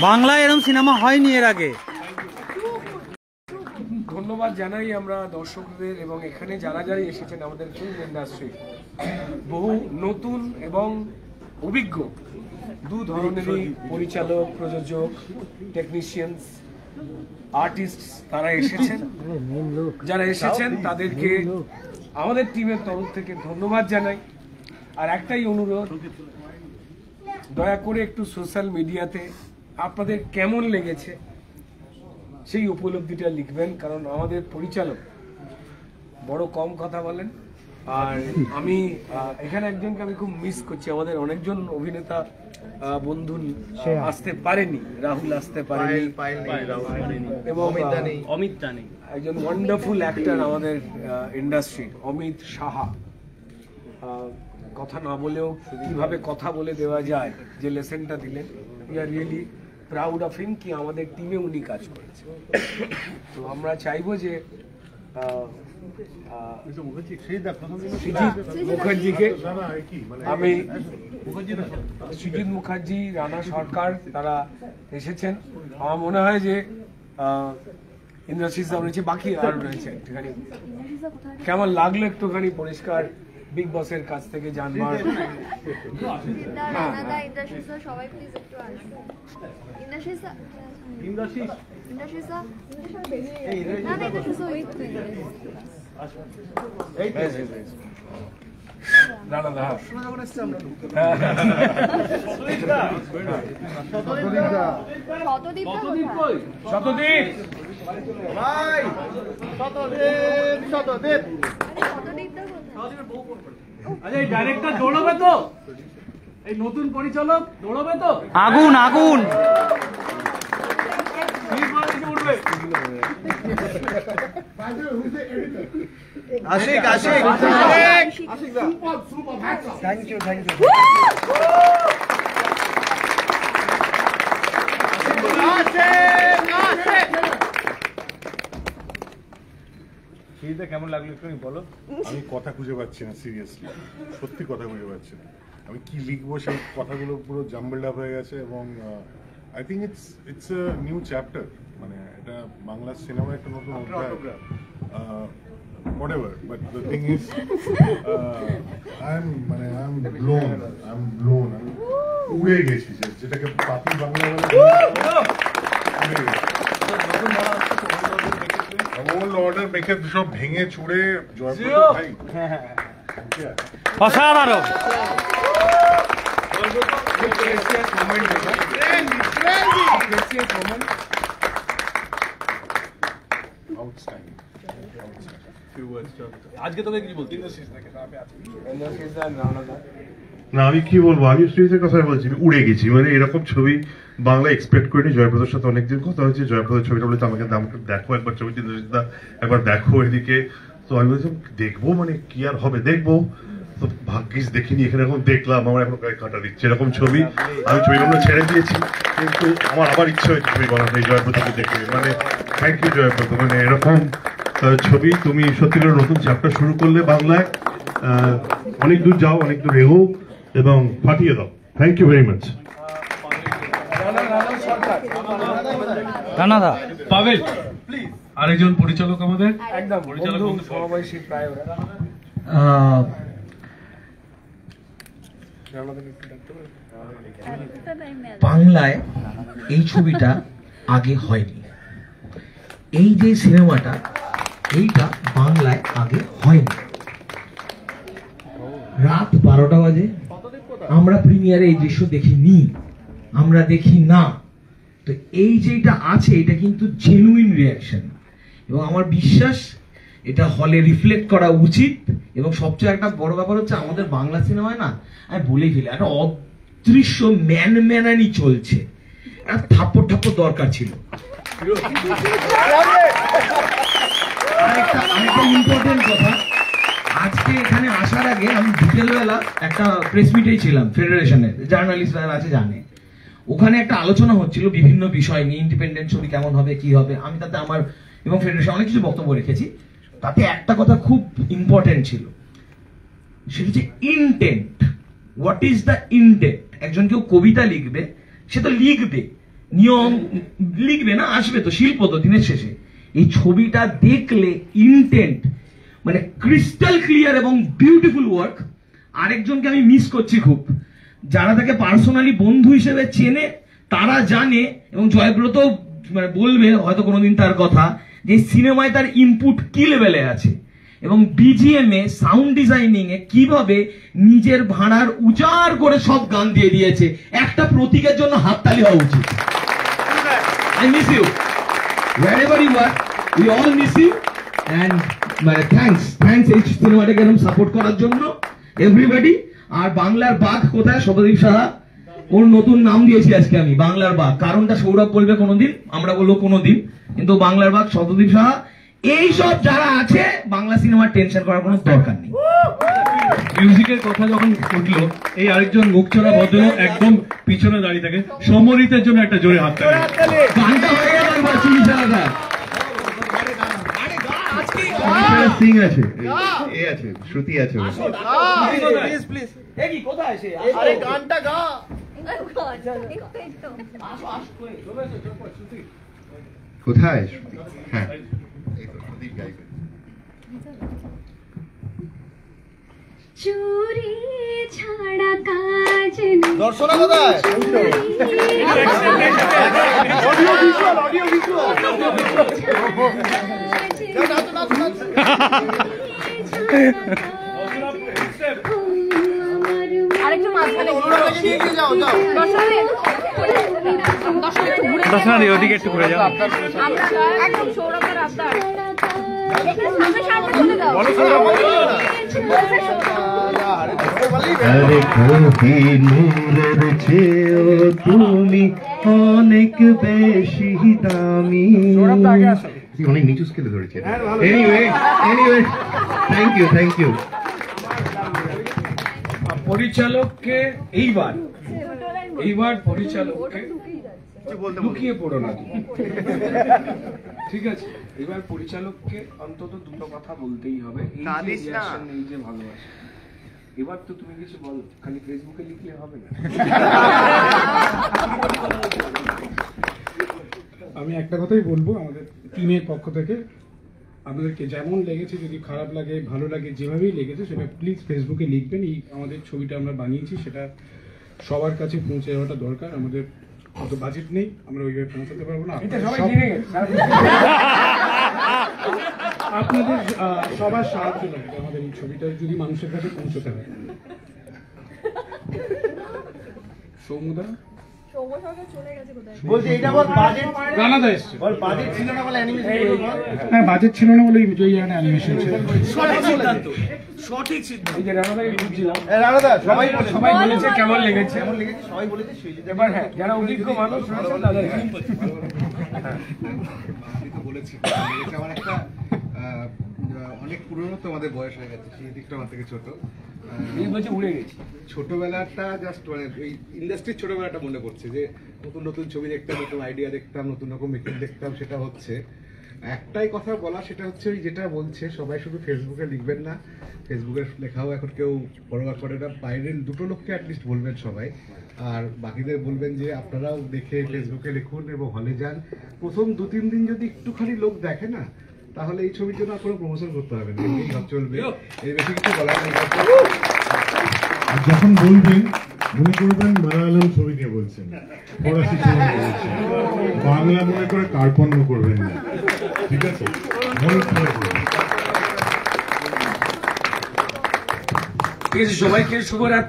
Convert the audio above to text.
বাংলায় এরকম সিনেমা হয়নি এর আগে। ধন্যবাদ জানাই আমরা দর্শকদের এবং এখানে যারা যারা এসেছেন আমাদের ফিল্ম ইন্ডাস্ট্রি, বহু নতুন এবং অভিজ্ঞ দু ধরনেরই পরিচালক, প্রযোজক, টেকনিশিয়ানস, আর্টিস্ট তারা এসেছেন। যারা এসেছেন তাদেরকে আমাদের টিমের তরফ থেকে ধন্যবাদ জানাই। আর একটাই অনুরোধ, দয়া করে একটু সোশ্যাল মিডিয়াতে আপনাদের কেমন লেগেছে সেই উপলব্ধিটা লিখবেন, কারণ আমাদের পরিচালক বড় কম কথা বলেন। আর আমি এখানে একজনকে আমি খুব মিস করছি, আমাদের অনেকজন অভিনেতা বন্ধু আসতে পারেনি, রাহুল আসতে পারেনি এবং অমিত দানি, একজন ওয়ান্ডারফুল অ্যাক্টর আমাদের ইন্ডাস্ট্রির অমিত সাহা, কথা না বলেও কিভাবে কথা বলে দেওয়া যায় যে লেসনটা দিলেন, we are really proud of him কি আমাদের টিমে উনি কাজ করেছেন। তো আমরা চাইবো যে মুখার্জিকে, আমি সৃজিত মুখার্জি, রানা সরকার তারা এসেছেন। আমার মনে হয় যে ইন্দ্রাশিস দা রয়েছে, বাকি আর রয়েছে। একটুখানি কেমন লাগলো একটুখানি পরিষ্কার বিগ বসের কাছ থেকে জানবার। ডাইরেক্টর দৌড়বে তো, এই নতুন পরিচালক দৌড়বে তো, আগুন আগুন আশিক আশিক থ্যাংক ইউ থ্যাংক ইউ। কেমন লাগলো একটু বলো। আমি কথা খুঁজে পাচ্ছি না, সিরিয়াসলি সত্যি কথা খুঁজে পাচ্ছি না। আমি কি লিখবো সেই কথাগুলো পুরো জাম্বলড আপ হয়ে গেছে এবং I think it's a new chapter, মানে এটা বাংলা সিনেমার একটা নতুন অধ্যায়। whatever, but the thing is I'm blown, আমি উড়ে গেছি, যেটাকে পাতি বাংলা বলে ওল্ড অর্ডার মেকে সব ভেঙে চুড়ে জয়প্রদ ভাই অসাধারণ। আজকে তোকে কি বলতে না, আমি কি বলবো, আমি সিরিজের কথা বলছি, উড়ে গেছি। মানে এরকম ছবি বাংলা এক্সপেক্ট করিনি। জয়প্রদার সাথে অনেকদিন কথা হয়েছে, জয়প্রদার ছবিটা বলে আমাকে দেখো একবার, ছবিটি একবার দেখো এদিকে। তো আমি বলছিলাম দেখবো, মানে কি আর হবে, দেখবো। তো ভাগ্যিস দেখিনি, এখানে এখন দেখলাম, আমার এখন গায়ে কাঁটা দিচ্ছে এরকম ছবি। আমি ছবি বাংলা ছেড়ে দিয়েছি, কিন্তু আমার আবার ইচ্ছা হয়েছে ছবি বানাতে জয়প্রদাকে দেখে। মানে থ্যাংক ইউ জয়প্রদ, মানে এরকম ছবি তুমি সত্যি করে নতুন চ্যাপ্টার শুরু করলে বাংলায়। অনেক দূর যাও, অনেক দূর এগো এবং ফাটিয়ে দাও। Thank you very much. রানাদা পাবেল প্লিজ, আরেকজন পরিচালক আমাদের একদম পরিচালক সমবয়সী প্রায় ওরা। বাংলায় এই ছবিটা আগে হয়নি, এই যে সিনেমাটা এইটা বাংলায় আগে হয়নি। রাত 12টা বাজে, আমরা প্রিমিয়ারে এই দৃশ্য দেখিনি, আমরা দেখি না। তো এই যেটা আছে এটা কিন্তু জেনুইন রিয়াকশন, এবং আমার বিশ্বাস এটা হলে রিফ্লেক্ট করা উচিত। এবং সবচেয়ে একটা বড় ব্যাপার হচ্ছে আমাদের বাংলা সিনেমায় না, আমি বলেই ফেলি, একটা অদৃশ্য ম্যানানি চলছে, একটা থাপ্পড় ঠাপ্পড় দরকার ছিল। আরেকটা ইম্পর্টেন্ট কথা, আজকে এখানে আসার আগে আমি বিকেলবেলা একটা প্রেস মিটেই ছিলাম, ফেডারেশনের জার্নালিস্ট আছে জানে, ওখানে একটা আলোচনা হচ্ছিল বিভিন্ন বিষয় নিয়ে, ইন্ডিপেন্ডেন্ট ছবি কেমন হবে কি হবে। আমি তাতে আমার এবং ফেডারেশন অনেক কিছু বক্তব্য রেখেছি, তাতে একটা কথা খুব ইম্পর্টেন্ট ছিল, সেটা হচ্ছে intent. What is the intent? একজন কেউ কবিতা লিখবে, সে তো লিখবে, নিয়ম লিখবে না, আসবে তো, শিল্প তো দিনের শেষে। এই ছবিটা দেখলে ইন্টেন্ট মানে ক্রিস্টাল ক্লিয়ার এবং বিউটিফুল ওয়ার্ক। আরেকজনকে আমি মিস করছি খুব, যারা তাকে পার্সোনালি বন্ধু হিসেবে চেনে তারা জানে, এবং জয়ব্রত মানে বলবে হয়তো কোনোদিন তার কথা, যে সিনেমায় তার ইনপুট কি লেভেলে আছে এবং বিজিএম এ সাউন্ড ডিজাইনিং এ কিভাবে নিজের ভাড়ার উজাড় করে সব গান দিয়ে দিয়েছে। একটা প্রতীকের জন্য হাততালি হওয়া উচিত। I miss you. Wherever you are, we all miss you. And thanks এই সিনেমাটাকে এরকম সাপোর্ট করার জন্য এভরিবডি। আর বাংলার বাঘ কোথায়? শতদীপ সাহা, ওর নতুন নাম দিয়েছি আজকে আমি, বাংলার বাঘ। কারণটা সৌরভ বলবে কোনোদিন, আমরা বলবো কোনোদিন, কিন্তু বাংলার বাঘ শতদীপ সাহা। এইসব যারা আছে বাংলা সিনেমার টেনশন করার কোনো দরকার নেই। মিউজিকের কথা যখন উঠলো, এই আরেকজন মুখচোরা ভদ্রলোক একদম পিছনে দাঁড়িয়ে থাকে, সমরিতের জন্য একটা জোরে হাত তালি। গানটা হয়ে গেল একবার চুরি চালাটা। সিং আছে, এ আছে, শ্রুতি আছে। প্লিজ প্লিজ কোথায় সে? আরে গানটা গা। কোথায় শ্রুতি? হ্যাঁ, এই তো শ্রুতি গাইবে। চুরি ছাড়া কাজ নেই। দর্শনা কোথায়? Audio visual. আরেকটু মাঝখানে যাও। দর্শনা দি ওদিকে একটু ঘুরে যাও। আমরা একদম সৌরভের রাস্তা আমরা সামনে চলে যাও। আরে কোহিনূরের চেয়েও তুমি অনেক বেশি দামি। অনেক নিচু স্কেলে ধরেছে। Anyway thank you. পরিচালককে এইবার পরিচালককে লুকিয়ে পড়ো না তুমি। ঠিক আছে, এবার পরিচালককে অন্তত দুটো কথা বলতেই হবে। এই যে reaction, এই যে ভালোবাসা, এবার তো তুমি কিছু বলো, খালি ফেসবুকে লিখলে হবে না। আমি একটা কথাই বলবো আমাদের টিমের পক্ষ থেকে, আপনাদেরকে যেমন লেগেছে, যদি খারাপ লাগে ভালো লাগে যেভাবেই লেগেছে, সেটা প্লিজ ফেসবুকে লিখবেন। এই আমাদের ছবিটা আমরা বানিয়েছি, সেটা সবার কাছে পৌঁছে যাওয়াটা দরকার। আমাদের অত বাজেট নেই, আমরা ওইভাবে পৌঁছাতে পারবো না। আপনাদের সবার সাহায্য লাগবে আমাদের এই ছবিটা যদি মানুষের কাছে পৌঁছতে হয়। সৌমুদা বলছি এইটা বল, বাজেট গানাদা এসছে। বল, বাজেট ছিল না বলে অ্যানিমেশন। হ্যাঁ, বাজেট ছিল না বলে এই জায়গায় অ্যানিমেশন ছিল। সঠিক সিদ্ধান্ত। এই যে রানাদাকে বুঝছিলাম, রানাদা সবাই বলেছে কেমন লেগেছে। সবাই বলেছে সৃজিত। এবার হ্যাঁ, যারা অভিজ্ঞ মানুষ রয়েছে তাদের বলেছি আমার একটা অনেক পুরনো তো আমাদের বয়স হয়ে গেছে, সেই দিকটা আমার থেকে ছোট। বলছে উড়ে গেছি। ছোটবেলাটা জাস্ট মানে ওই ইন্ডাস্ট্রির ছোটবেলাটা মনে পড়ছে, যে নতুন নতুন ছবি দেখতাম, নতুন আইডিয়া দেখতাম, নতুন রকম মেকিং দেখতাম। সেটা হচ্ছে একটাই কথা বলা, সেটা হচ্ছে ওই যেটা বলছে সবাই শুধু ফেসবুকে লিখবেন না, ফেসবুকে লেখাও এখন কেউ পরোয়া করে না। বাইরের দুটো লোককে অ্যাটলিস্ট বলবেন সবাই, আর বাকিদের বলবেন যে আপনারাও দেখে ফেসবুকে লিখুন এবং হলে যান। প্রথম 2-3 দিন যদি একটুখানি লোক দেখে না, তাহলে এই ছবির জন্য আর কোনো প্রমোশন করতে হবে না, এই সব চলবে। এই বেশি কিছু বলার নেই। আর যখন বলবেন মনে করবেন মালায়ালাম ছবি নিয়ে বলছেন, ফরাসি ছবি নিয়ে বলছেন, বাংলা মনে করে কার্পণ্য করবেন না, ঠিক আছে? মনে করে করবেন। ঠিক আছে, সবাইকে শুভরাত্রি।